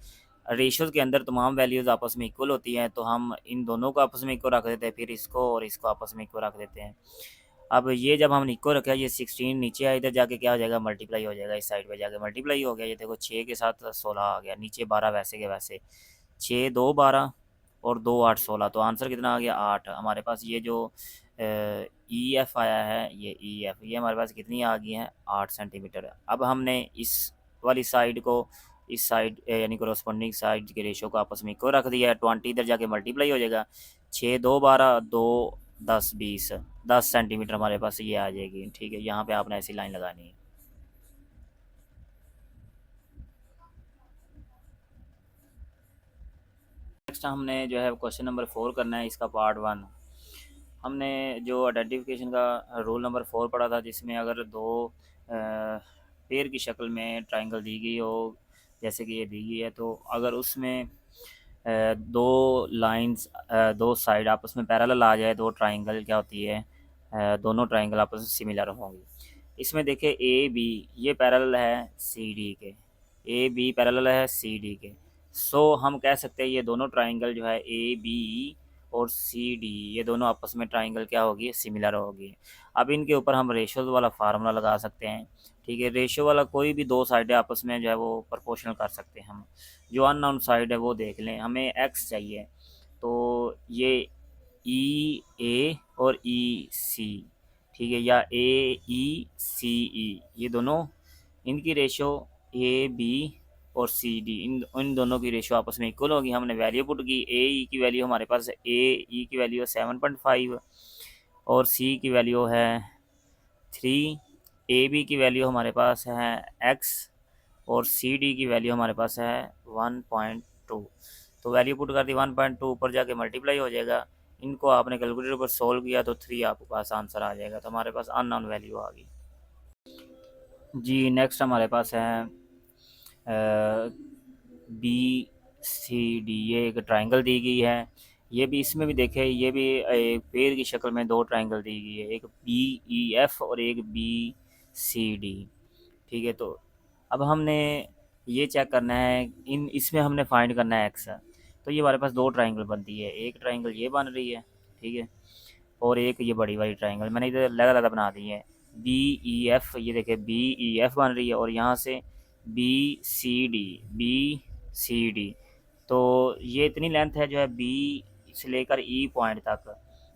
रेशोज़ के अंदर तमाम वैल्यूज़ आपस में इक्वल होती हैं, तो हम इन दोनों को आपस में इक्वल रख देते हैं, फिर इसको और इसको आपस में इक्वल रख देते हैं। अब ये जब हमने इक्वल रखा, ये 16 नीचे है, इधर जाके क्या हो जाएगा, मल्टीप्लाई हो जाएगा, इस साइड पे जाके मल्टीप्लाई हो गया। ये देखो 6 के साथ 16 आ गया, नीचे 12 वैसे के वैसे, 6 2 12 और 2 8 16, तो आंसर कितना आ गया, 8 हमारे पास। ये जो ई एफ आया है, ये ई एफ ये हमारे पास कितनी आ गई है, 8 सेंटीमीटर। अब हमने इस वाली साइड को इस साइड यानी कोरस्पॉन्डिंग साइड के रेशो को आपस में इक्वल रख दिया है। 20 इधर जाके मल्टीप्लाई हो जाएगा, 6 2 12 2 10 20 10 सेंटीमीटर हमारे पास ये आ जाएगी। ठीक है, यहाँ पे आपने ऐसी लाइन लगानी है। नेक्स्ट हमने जो है क्वेश्चन नंबर 4 करना है, इसका पार्ट 1। हमने जो आइडेंटिफिकेशन का रूल नंबर 4 पढ़ा था, जिसमें अगर दो पेयर की शक्ल में ट्राइंगल दी गई हो, जैसे कि ये दी गई है, तो अगर उसमें दो लाइंस दो साइड आपस में पैरेलल आ जाए, दो ट्राइंगल क्या होती है, दोनों ट्राइंगल आपस में सिमिलर होंगी। इसमें देखें ए बी ये पैरेलल है सी डी के, ए बी पैरेलल है सी डी के। सो हम कह सकते हैं ये दोनों ट्राइंगल जो है ए बी और सी डी, ये दोनों आपस में ट्राइंगल क्या होगी, सिमिलर होगी। अब इनके ऊपर हम रेशोज़ वाला फार्मूला लगा सकते हैं। ठीक है, रेशो वाला कोई भी दो साइडें आपस में जो है वो प्रोपोर्शनल कर सकते हैं हम। जो अननोन साइड है वो देख लें, हमें एक्स चाहिए, तो ये ई ए और ई सी, ठीक है, या ए ई सी ई, ये दोनों इनकी रेशो ए बी और सी डी, इन दोनों की रेशो आपस में इक्वल होगी। हमने वैल्यू पुट की, ए ई की वैल्यू हमारे पास, ए ई की वैल्यू है 7.5 और सी की वैल्यू है 3, ए बी की वैल्यू हमारे पास है एक्स और सी डी की वैल्यू हमारे पास है 1.2। तो वैल्यू पुट कर दी 1.2, ऊपर जाके मल्टीप्लाई हो जाएगा। इनको आपने कैलकुलेटर पर सोल्व किया तो 3 आपके पास आंसर आ जाएगा। तो हमारे पास अननोन वैल्यू आ गई। जी नेक्स्ट हमारे पास है बी सी डी, ये एक ट्राइंगल दी गई है। ये भी, इसमें भी देखें, ये भी एक पेड़ की शक्ल में दो ट्राइंगल दी गई है, एक बी ई एफ और एक बी सी डी। ठीक है, तो अब हमने ये चेक करना है, इसमें हमने फाइंड करना है एक्स। तो ये हमारे पास दो ट्राइंगल बनती है, एक ट्राइंगल ये बन रही है, ठीक है, और एक ये बड़ी वाली ट्राइंगल मैंने इधर अलग-अलग बना दी है, बी ई एफ, ये देखिए बी ई एफ बन रही है, और यहाँ से बी सी डी। तो ये इतनी लेंथ है जो है बी से लेकर ई पॉइंट तक,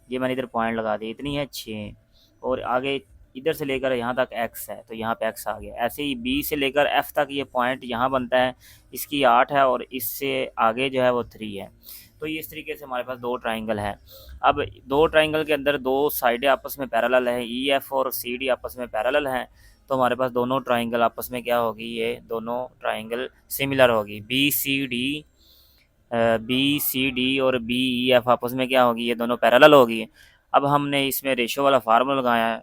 ये मैंने इधर पॉइंट लगा दिया, इतनी है 6, और आगे इधर से लेकर यहाँ तक एक्स है, तो यहाँ पे एक्स आ गया। ऐसे ही बी से लेकर एफ़ तक ये पॉइंट यहाँ बनता है, इसकी 8 है और इससे आगे जो है वो 3 है। तो ये इस तरीके से हमारे पास दो ट्राइंगल है। अब दो ट्राइंगल के अंदर दो साइडें आपस में पैरेलल है, ई एफ और सी डी आपस में पैरेलल हैं, तो हमारे पास दोनों ट्राइंगल आपस में क्या होगी, ये दोनों ट्राइंगल सिमिलर होगी। B C D B C D और बी ई एफ आपस में क्या होगी, ये दोनों पैरेलल होगी। अब हमने इसमें रेशो वाला फार्मूला लगाया है।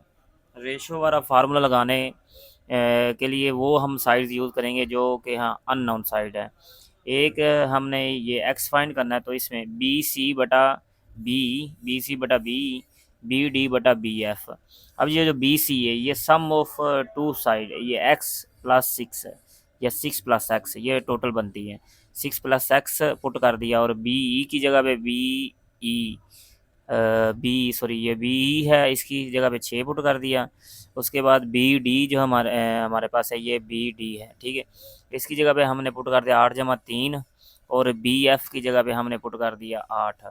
रेशो वाला फार्मूला लगाने के लिए वो हम साइड्स यूज़ करेंगे जो कि हाँ अननोन साइड है। एक हमने ये एक्स फाइंड करना है, तो इसमें बी सी बटा बी, बी सी बटा बी, बी डी बटा बी एफ। अब ये जो बी सी है ये सम ऑफ टू साइड, ये एक्स प्लस सिक्स है या सिक्स प्लस एक्स, ये टोटल बनती है। सिक्स प्लस एक्स पुट कर दिया और बी ई की जगह पे बी ई, बी सॉरी ये बी ई है, इसकी जगह पे छः पुट कर दिया। उसके बाद बी डी जो हमारे पास है ये बी डी है, ठीक है। इसकी जगह पे हमने पुट कर दिया 8 + 3 और बी एफ की जगह पे हमने पुट कर दिया 8।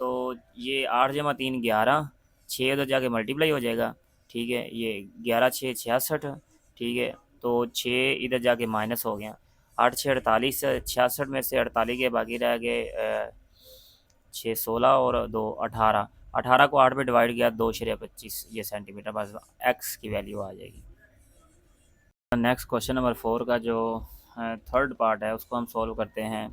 तो ये 8 + 3 11, 6 उधर जाके मल्टीप्लाई हो जाएगा, ठीक है। ये 11×6 66, ठीक है। तो 6 इधर जाके माइनस हो गया, 8×6 48, 66 में से 48 के बाकी रह गए 6 16 और 2 18, 18 को 8 पे डिवाइड किया 2×25 ये सेंटीमीटर, बस एक्स की वैल्यू आ जाएगी। नेक्स्ट क्वेश्चन नंबर 4 का जो थर्ड पार्ट है उसको हम सॉल्व करते हैं,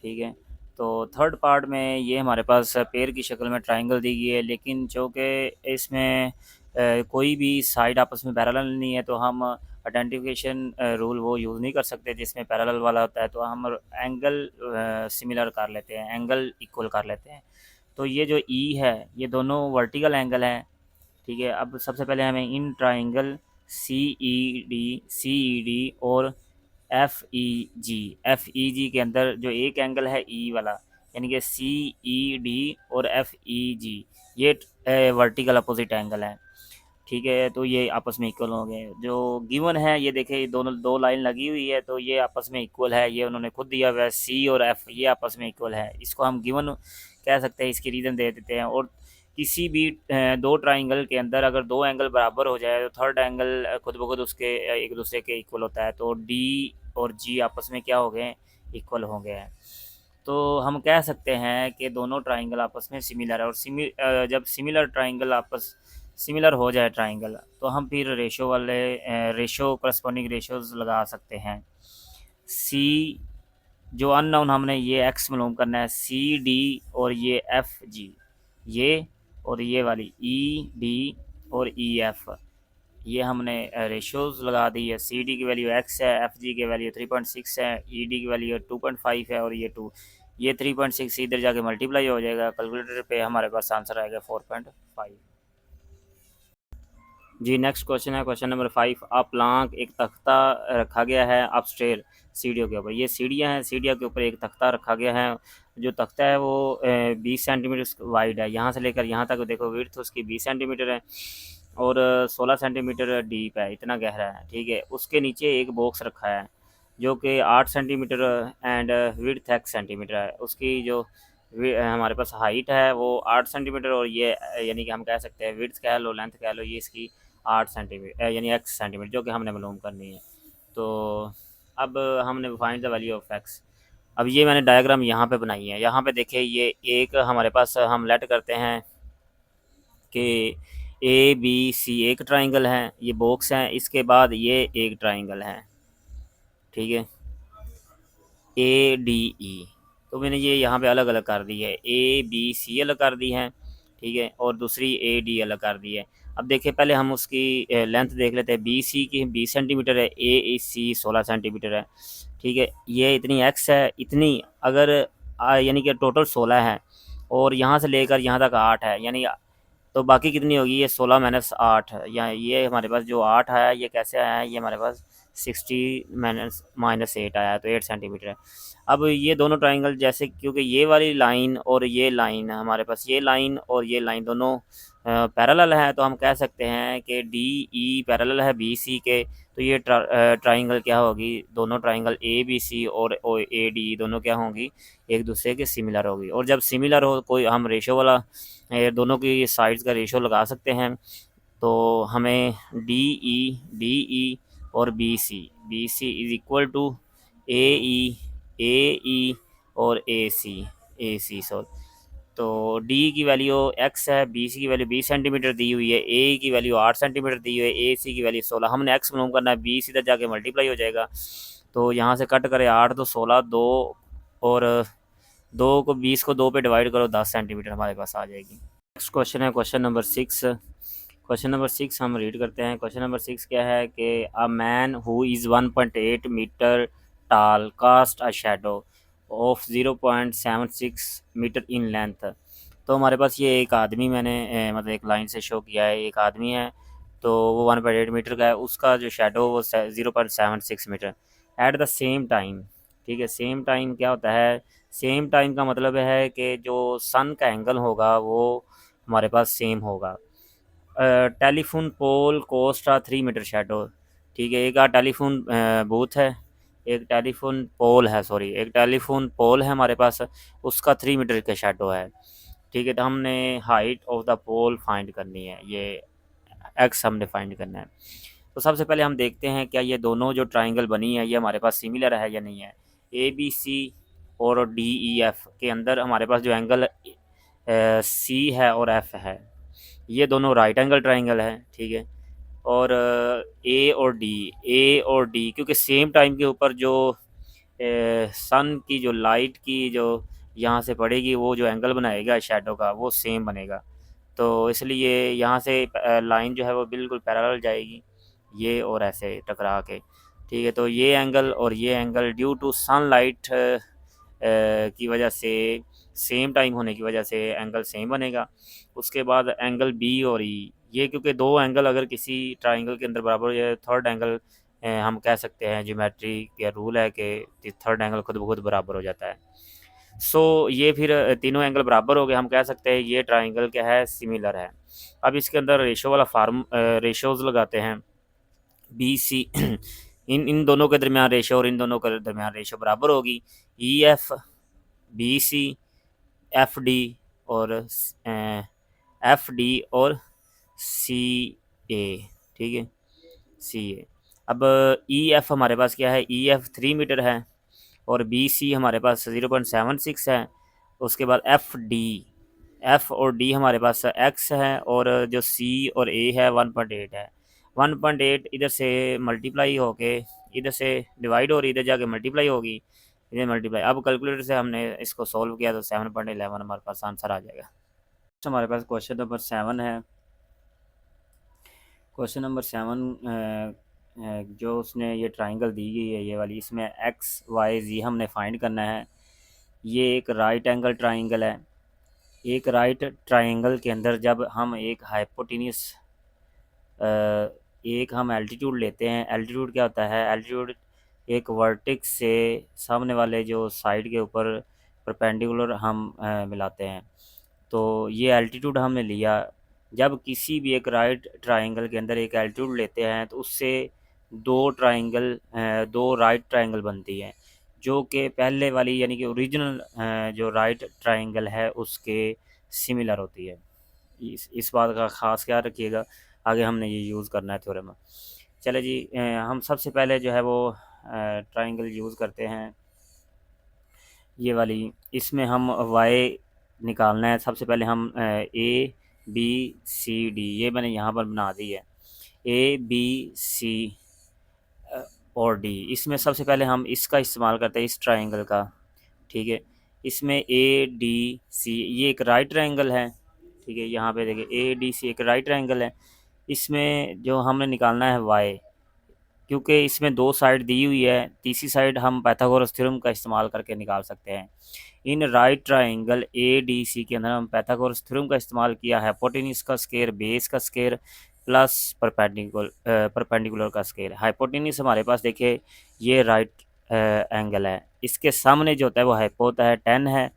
ठीक है। तो थर्ड पार्ट में ये हमारे पास पेड़ की शक्ल में ट्राइंगल दी गई है, लेकिन चूँकि इसमें कोई भी साइड आपस में पैरेलल नहीं है तो हम आइडेंटिफिकेशन रूल वो यूज़ नहीं कर सकते जिसमें पैरेलल वाला होता है, तो हम एंगल सिमिलर कर लेते हैं, एंगल इक्वल कर लेते हैं। तो ये जो ई है ये दोनों वर्टिकल एंगल हैं, ठीक है। अब सबसे पहले हमें इन ट्राइंगल सी ई डी और एफ ई जी के अंदर जो एक एंगल है ई वाला, यानी कि सी ई डी और एफ ई जी, ये वर्टिकल अपोजिट एंगल है, ठीक है। तो ये आपस में इक्वल हो गए। जो गिवन है ये देखे, ये दोनों दो लाइन लगी हुई है तो ये आपस में इक्वल है, ये उन्होंने खुद दिया हुआ है, सी और एफ ये आपस में इक्वल है, इसको हम गिवन कह सकते हैं, इसकी रीज़न दे देते हैं। और किसी भी दो ट्राइंगल के अंदर अगर दो एंगल बराबर हो जाए तो थर्ड एंगल खुद ब खुद उसके एक दूसरे के इक्वल होता है, तो डी और जी आपस में क्या हो गए, इक्वल हो गए हैं। तो हम कह सकते हैं कि दोनों ट्राइंगल आपस में सिमिलर है। और जब सिमिलर ट्राइंगल आपस सिमिलर हो जाए ट्राइंगल, तो हम फिर रेशो करस्पॉन्डिंग रेशोज़ लगा सकते हैं। सी जो अननोन हमने ये एक्स मालूम करना है, सी डी और ये एफ जी, ये और ये वाली ई डी और ई एफ, ये हमने रेशोज़ लगा दी है। सी डी की वैल्यू एक्स है, एफ जी की वैल्यू 3.6 है, ई डी की वैल्यू 2.5 है और ये 2, ये 3.6 इधर जाके मल्टीप्लाई हो जाएगा, कैलकुलेटर पे हमारे पास आंसर आएगा 4.5। जी नेक्स्ट क्वेश्चन है क्वेश्चन नंबर 5। आप प्लांक एक तख्ता रखा गया है अपस्टेयर सीढ़ियों के ऊपर, ये सीढ़ियाँ हैं, सीढ़ियों के ऊपर एक तख्ता रखा गया है। जो तख्ता है वो 20 सेंटीमीटर वाइड है, यहाँ से लेकर यहाँ तक देखो विड्थ उसकी 20 सेंटीमीटर है और 16 सेंटीमीटर डीप है, इतना गहरा है, ठीक है। उसके नीचे एक बॉक्स रखा है जो कि 8 centimetre and width x centimetre है। उसकी जो हमारे पास हाइट है वो 8 सेंटीमीटर और ये यानी कि हम कह सकते हैं विड्थ कह लो लेंथ कह लो, ये इसकी 8 सेंटीमीटर यानी एक्स सेंटीमीटर जो कि हमने मालूम करनी है। तो अब हमने find the value of x. अब ये मैंने डायग्राम यहाँ पे बनाई है, यहाँ पे देखिए ये एक हमारे पास हम लेट करते हैं कि ए बी सी एक ट्राइंगल है, ये बॉक्स है, इसके बाद ये एक ट्राइंगल है, ठीक है, ए डी ई। तो मैंने ये यहाँ पे अलग अलग कर दी है, ए बी सी अलग कर दी है, ठीक है, और दूसरी ए डी अलग कर दी है। अब देखिए पहले हम उसकी लेंथ देख लेते हैं। बी सी की 20 सेंटीमीटर है, ए सी 16 सेंटीमीटर है, ठीक है। ये इतनी एक्स है, इतनी अगर यानी कि टोटल 16 है और यहाँ से लेकर यहाँ तक 8 है, यानी तो बाकी कितनी होगी, ये 16 माइनस 8, या ये हमारे पास जो 8 आया ये कैसे आया है, ये हमारे पास 60 माइनस 8 आया है, तो 8 सेंटीमीटर है। अब ये दोनों ट्राइंगल जैसे, क्योंकि ये वाली लाइन और ये लाइन हमारे पास, ये लाइन और ये लाइन दोनों पैरेलल है, तो हम कह सकते हैं कि डी ई पैरेलल है बी सी के, तो ये ट्राइंगल क्या होगी, दोनों ट्राइंगल ए बी सी और ए डी दोनों क्या होंगी, एक दूसरे के सिमिलर होगी। और जब सिमिलर हो कोई हम रेशो वाला दोनों की साइड्स का रेशो लगा सकते हैं। तो हमें डी ई और B C is equal to A E और ए सी सॉरी। तो डी की वैल्यू एक्स है, बी सी की वैल्यू 20 सेंटीमीटर दी हुई है, ए की वैल्यू 8 सेंटीमीटर दी हुई है, ए सी की वैल्यू 16, हमने एक्स मालूम करना है, बी सीधर जाके मल्टीप्लाई हो जाएगा। तो यहाँ से कट करें 8 तो 16 2 और 20 को 2 पे डिवाइड करो, 10 सेंटीमीटर हमारे पास आ जाएगी। नेक्स्ट क्वेश्चन है क्वेश्चन नंबर 6। क्वेश्चन नंबर 6 हम रीड करते हैं। क्वेश्चन नंबर 6 क्या है कि a man who is 1.8 meter tall cast a shadow of 0.76 meter in length. तो हमारे पास ये एक आदमी मैंने मतलब एक लाइन से शो किया है, एक आदमी है तो वो 1.8 मीटर का है, उसका जो शेडो वो 0.76 metre at the same time. ठीक है, सेम टाइम क्या होता है? सेम टाइम का मतलब है कि जो सन का एंगल होगा वो हमारे पास सेम होगा। टेलीफोन पोल कोस्ट 3 मीटर शेडो। ठीक है, एक टेलीफोन बूथ है, एक टेलीफोन पोल है, सॉरी एक टेलीफोन पोल है हमारे पास, उसका 3 मीटर का शेडो है। ठीक है, तो हमने height of the pole find करनी है, ये एक्स हमने फाइंड करना है। तो सबसे पहले हम देखते हैं क्या ये दोनों जो ट्राइंगल बनी है ये हमारे पास सिमिलर है या नहीं है। ए बी सी और डी ई एफ के अंदर हमारे पास जो एंगल सी है और एफ है, ये दोनों राइट एंगल ट्राइंगल है। ठीक है, और ए और डी क्योंकि सेम टाइम के ऊपर जो सन की जो लाइट की जो यहाँ से पड़ेगी वो जो एंगल बनाएगा शेडो का वो सेम बनेगा। तो इसलिए यहाँ से लाइन जो है वो बिल्कुल पैरेलल जाएगी, ये और ऐसे टकरा के। ठीक है, तो ये एंगल और ये एंगल ड्यू टू सनलाइट की वजह से, सेम टाइम होने की वजह से एंगल सेम बनेगा। उसके बाद एंगल बी और ई, ये क्योंकि दो एंगल अगर किसी ट्राइंगल के अंदर बराबर हो जाए, थर्ड एंगल हम कह सकते हैं ज्योमेट्री का रूल है कि थर्ड एंगल खुद ब खुद बराबर हो जाता है। सो ये फिर तीनों एंगल बराबर हो गए, हम कह सकते हैं ये ट्राइंगल क्या है, सिमिलर है। अब इसके अंदर रेशो वाला फार्म रेशोज़ लगाते हैं। बी सी इन इन दोनों के दरमियान रेशो और इन दोनों के दरमियान रेशो बराबर होगी। E F B C F D और एफ डी और सी ए। ठीक है, सी ए। अब ई एफ हमारे पास क्या है, ई एफ 3 मीटर है और बी सी हमारे पास 0.76 है। उसके बाद एफ डी, एफ और डी हमारे पास एक्स है और जो सी और ए है 1.8 है। 1.8 इधर से मल्टीप्लाई होके इधर से डिवाइड हो रही, इधर जाके मल्टीप्लाई होगी, इधर मल्टीप्लाई। अब कैलकुलेटर से हमने इसको सॉल्व किया तो 7.11 हमारे पास आंसर आ जाएगा। हमारे पास क्वेश्चन नंबर 7 है। क्वेश्चन नंबर 7 जो उसने ये ट्राइंगल दी गई है ये वाली, इसमें एक्स वाई जी हमने फाइंड करना है। ये एक राइट एंगल ट्राइंगल है। एक राइट ट्राइंगल के अंदर जब हम एक हाइपोटेन्यूस एक हम एल्टीट्यूड लेते हैं। एल्टीट्यूड क्या होता है? एल्टीट्यूड एक वर्टेक्स से सामने वाले जो साइड के ऊपर परपेंडिकुलर हम मिलाते हैं। तो ये एल्टीट्यूड हमने लिया। जब किसी भी एक राइट ट्राइंगल के अंदर एक एल्टीट्यूड लेते हैं तो उससे दो राइट ट्राइंगल बनती हैं, जो कि पहले वाली यानी कि ओरिजिनल जो राइट ट्राइंगल है उसके सिमिलर होती है। इस बात का ख़ास ख्याल रखिएगा, आगे हमने ये यूज़ करना है थ्योरम में। चले जी, हम सबसे पहले जो है वो ट्राइंगल यूज़ करते हैं ये वाली। इसमें हम वाई निकालना है। सबसे पहले हम ए बी सी डी, ये मैंने यहाँ पर बना दी है, ए बी सी और डी। इसमें सबसे पहले हम इसका इस्तेमाल करते हैं, इस ट्राइंगल का। ठीक है, इसमें ए डी सी ये एक राइट ट्राइंगल है। ठीक है, यहाँ पे देखिए ए डी सी एक राइट ट्राइंगल है। इसमें जो हमने निकालना है वाई, क्योंकि इसमें दो साइड दी हुई है, तीसरी साइड हम पाइथागोरस थ्योरम का इस्तेमाल करके निकाल सकते हैं। इन right triangle A D C के अंदर हम पाइथागोरस थ्योरम का इस्तेमाल किया है। हाइपोटेन्यूज का स्क्वायर, बेस का स्क्वायर प्लस परपेंडिकुलर का स्क्वायर। हाइपोटेन्यूज हमारे पास देखिए ये राइट एंगल है, इसके सामने जो होता है वो हाइपो होता है 10 है।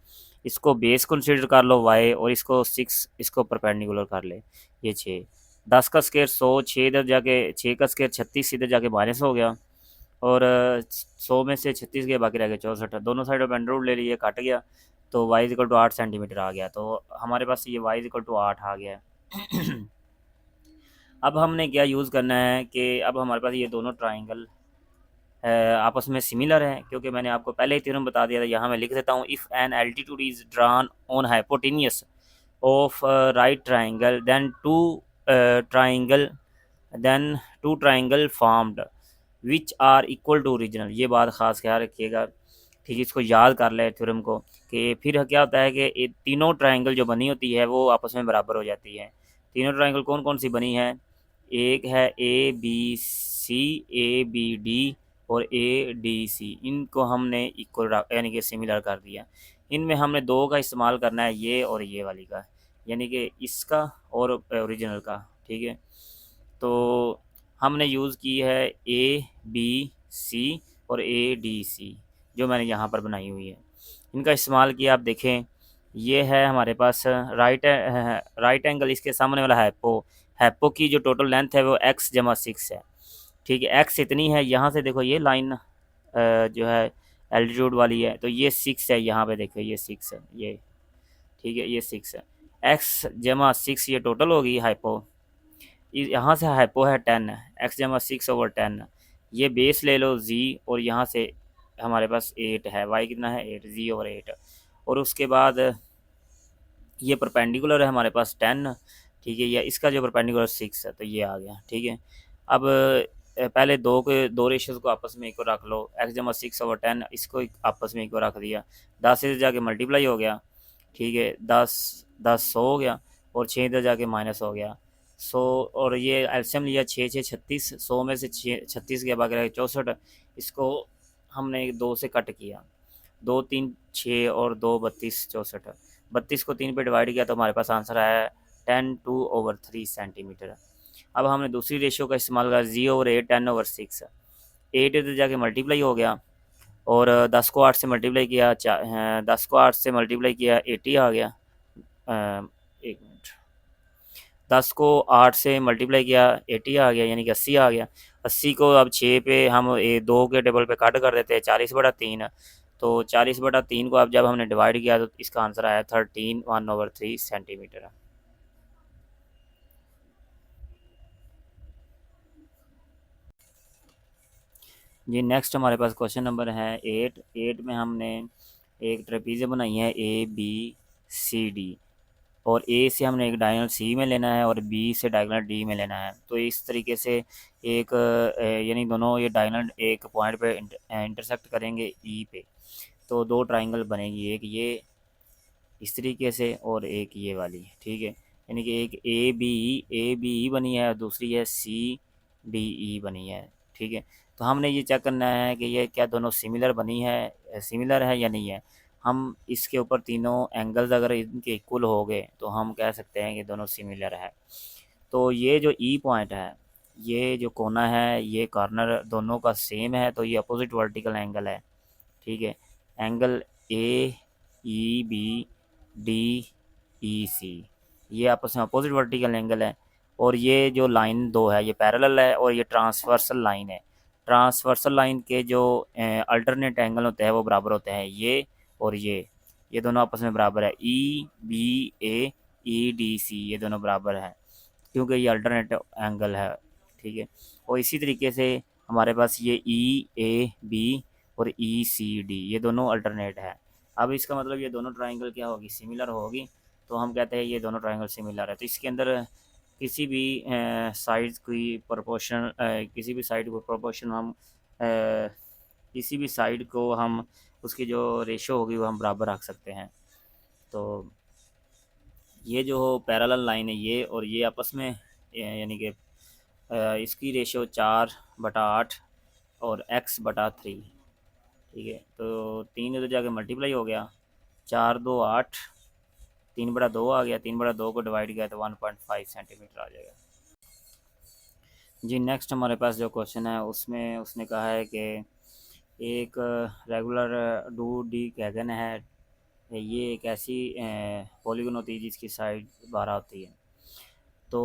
इसको बेस कंसीडर कर लो वाई और इसको 6, इसको परपेंडिकुलर कर ले, ये 6। 10 का स्क्वायर 100, 6 इधर जाके 6 का स्क्वायर 36, इधर जाके माइनस हो गया और 100 में से 36 गया, बाकी रह गया 64। दोनों साइड ऑफ एंड रूट ले लिए, काट गया तो y इक्वल टू 8 सेंटीमीटर आ गया। तो हमारे पास ये y इक्वल टू 8 आ गया है। अब हमने क्या यूज़ करना है कि अब हमारे पास ये दोनों ट्राइंगल आपस में सिमिलर हैं, क्योंकि मैंने आपको पहले ही थ्योरम बता दिया था। यहाँ मैं लिख देता हूँ, if an altitude is drawn on hypotenuse of right triangle triangle then two triangle formed which are equal to original. ये बात ख़ास ख्याल रखिएगा, ठीक है, इसको याद कर ले थ्योरम को कि फिर क्या होता है कि ये तीनों ट्रायंगल जो बनी होती है वो आपस में बराबर हो जाती है। तीनों ट्रायंगल कौन कौन सी बनी है? एक है A B C, A B D और ए डी सी। इनको हमने इक्वल यानी कि सिमिलर कर दिया। इनमें हमने दो का इस्तेमाल करना है, ये और ये वाली का, यानी कि इसका और ओरिजिनल का। ठीक है, तो हमने यूज़ की है ए बी सी और ए डी सी, जो मैंने यहाँ पर बनाई हुई है। इनका इस्तेमाल किया, आप देखें ये है हमारे पास राइट एंगल, इसके सामने वाला हैपो। हैपो की जो टोटल लेंथ है वो एक्स जमा सिक्स है। ठीक है, एक्स इतनी है, यहाँ से देखो ये लाइन जो है एल्टीट्यूड वाली है, तो ये सिक्स है, यहाँ पे देखो ये सिक्स है ये। ठीक है, ये सिक्स है, एक्स जमा सिक्स ये टोटल होगी हाइपो। यहाँ से हाइपो है टेन, एक्स जमा सिक्स ओवर टेन। ये बेस ले लो जी, और यहाँ से हमारे पास एट है, वाई कितना है एट, जी ओवर एट। और उसके बाद ये परपेंडिकुलर है हमारे पास टेन। ठीक है, या इसका जो परपेंडिकुलर सिक्स है, तो ये आ गया। ठीक है, अब पहले दो रेशियोज़ को आपस में इक्वल रख लो, एक्स जमा सिक्स ओवर टेन, इसको आपस में इक्वल रख दिया, 10 से जाके मल्टीप्लाई हो गया। ठीक है, 10 10 100 हो गया, और 6 इधर जाके माइनस हो गया 100। और ये एल्शियम लिया, 6 6 36, 100 में से 36 के बाकी रहे 64। इसको हमने दो से कट किया, दो तीन छः और दो 32 64। 32 को 3 पे डिवाइड किया तो हमारे पास आंसर आया 10/2/3 सेंटीमीटर। अब हमने दूसरी रेशियो का इस्तेमाल करा, जी ओवर एट, 10/6। एट इधर जाके मल्टीप्लाई हो गया, और 10 को 8 से मल्टीप्लाई किया, 10 को 8 से मल्टीप्लाई किया 80 आ गया। एक मिनट, 10 को 8 से मल्टीप्लाई किया 80 आ गया, यानी कि 80 आ गया। 80 को अब 6 पे हम दो के टेबल पे कट कर देते हैं, 40/3। तो 40/3 को अब जब हमने डिवाइड किया तो इसका आंसर आया 13/1/3 सेंटीमीटर। जी, नेक्स्ट हमारे पास क्वेश्चन नंबर है 8। 8 में हमने एक ट्रेपीज़ियम बनाई है ए बी सी डी, और ए से हमने एक डायगोनल सी में लेना है और बी से डायगोनल डी में लेना है। तो इस तरीके से एक यानी दोनों ये डायगोनल एक पॉइंट पे इंटरसेक्ट करेंगे ई पे, तो दो ट्राइंगल बनेगी, एक ये इस तरीके से और एक ये वाली। ठीक है, यानी कि एक ए बी ई बनी है और दूसरी है सी डी ई बनी है। ठीक है, तो हमने ये चेक करना है कि ये क्या दोनों सिमिलर बनी है, सिमिलर है या नहीं है। हम इसके ऊपर तीनों एंगल्स अगर इनके इक्वल हो गए तो हम कह सकते हैं कि दोनों सिमिलर है। तो ये जो ई पॉइंट है, ये जो कोना है, ये कॉर्नर दोनों का सेम है, तो ये अपोजिट वर्टिकल एंगल है। ठीक है, angle A E B D E C, ये आपस में अपोजिट वर्टिकल एंगल है। और ये जो लाइन दो है ये पैरेलल है, और ये ट्रांसवर्सल लाइन है। ट्रांसवर्सल लाइन के जो अल्टरनेट एंगल होते हैं वो बराबर होते हैं, ये और ये दोनों आपस में बराबर है। ई बी ए ई डी सी ये दोनों बराबर है, क्योंकि ये अल्टरनेट एंगल है। ठीक है, और इसी तरीके से हमारे पास ये ई ए बी और ई सी डी ये दोनों अल्टरनेट है। अब इसका मतलब ये दोनों ट्राइंगल क्या होगी, सिमिलर होगी। तो हम कहते हैं ये दोनों ट्राइंगल सिमिलर है। तो इसके अंदर किसी भी साइड की प्रोपोर्शन किसी भी साइड को प्रोपोर्शन हम किसी भी साइड को हम उसकी जो रेशो होगी वो हम बराबर रख सकते हैं। तो ये जो पैरेलल लाइन है ये और ये आपस में यानी कि इसकी रेशो 4/8 और x/3। ठीक है, तो 3 इधर जाके मल्टीप्लाई हो गया, 4 2 8, 3/2 आ गया, 3/2 को डिवाइड किया तो 1.5 सेंटीमीटर आ जाएगा। जी, नेक्स्ट हमारे पास जो क्वेश्चन है उसमें उसने कहा है कि एक रेगुलर डू डी कैगन है, ये एक ऐसी पॉलीगन होती है जिसकी साइड 12 होती है। तो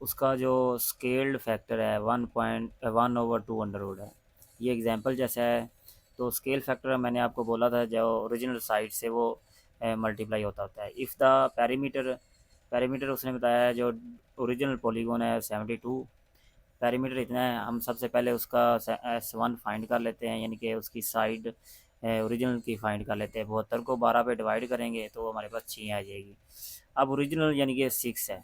उसका जो स्केल्ड फैक्टर है 1.1/2 है। ये एग्जांपल जैसा है। तो स्केल फैक्टर मैंने आपको बोला था जो ओरिजिनल साइड से वो मल्टीप्लाई होता है। इफ़ द पैरीमीटर उसने बताया है जो ओरिजिनल पॉलीगन है 72। पैरीमीटर इतना है, हम सबसे पहले उसका S1 फाइंड कर लेते हैं, यानी कि उसकी साइड ओरिजिनल की फाइंड कर लेते हैं। 72 को 12 पे डिवाइड करेंगे तो हमारे पास 6 आ जाएगी। अब ओरिजिनल यानी कि 6 है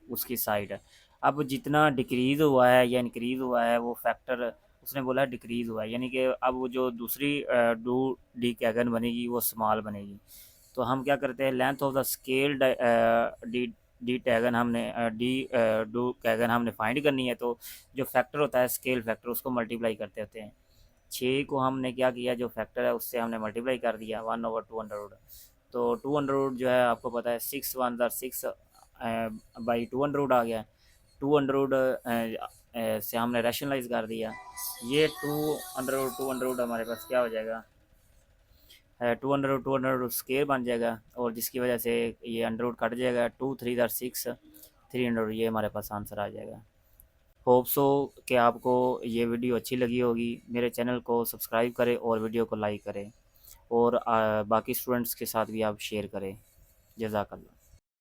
उसकी साइड। अब जितना डिक्रीज़ हुआ है या इंक्रीज़ हुआ है वो फैक्टर उसने बोला डिक्रीज़ हुआ है, यानी कि अब वो जो दूसरी डू डी कैगन बनेगी वो स्मॉल बनेगी। तो हम क्या करते हैं, length of the scale D D टैगन हमने डू कैगन हमने फाइंड करनी है, तो जो फैक्टर होता है स्केल फैक्टर उसको मल्टीप्लाई करते होते हैं। 6 को हमने क्या किया, जो फैक्टर है उससे हमने मल्टीप्लाई कर दिया 1/200। तो 200 जो है आपको पता है 6 1 6 बाई 200 आ गया। 200 से हमने रैशनलाइज कर दिया। ये 200 हमारे पास क्या हो जाएगा, 200 स्केयर बन जाएगा, और जिसकी वजह से ये अंडर कट जाएगा, 2 3 6 300, ये हमारे पास आंसर आ जाएगा। होप सो कि आपको ये वीडियो अच्छी लगी होगी। मेरे चैनल को सब्सक्राइब करें और वीडियो को लाइक करें, और बाकी स्टूडेंट्स के साथ भी आप शेयर करें। जज़ाकल्लाह।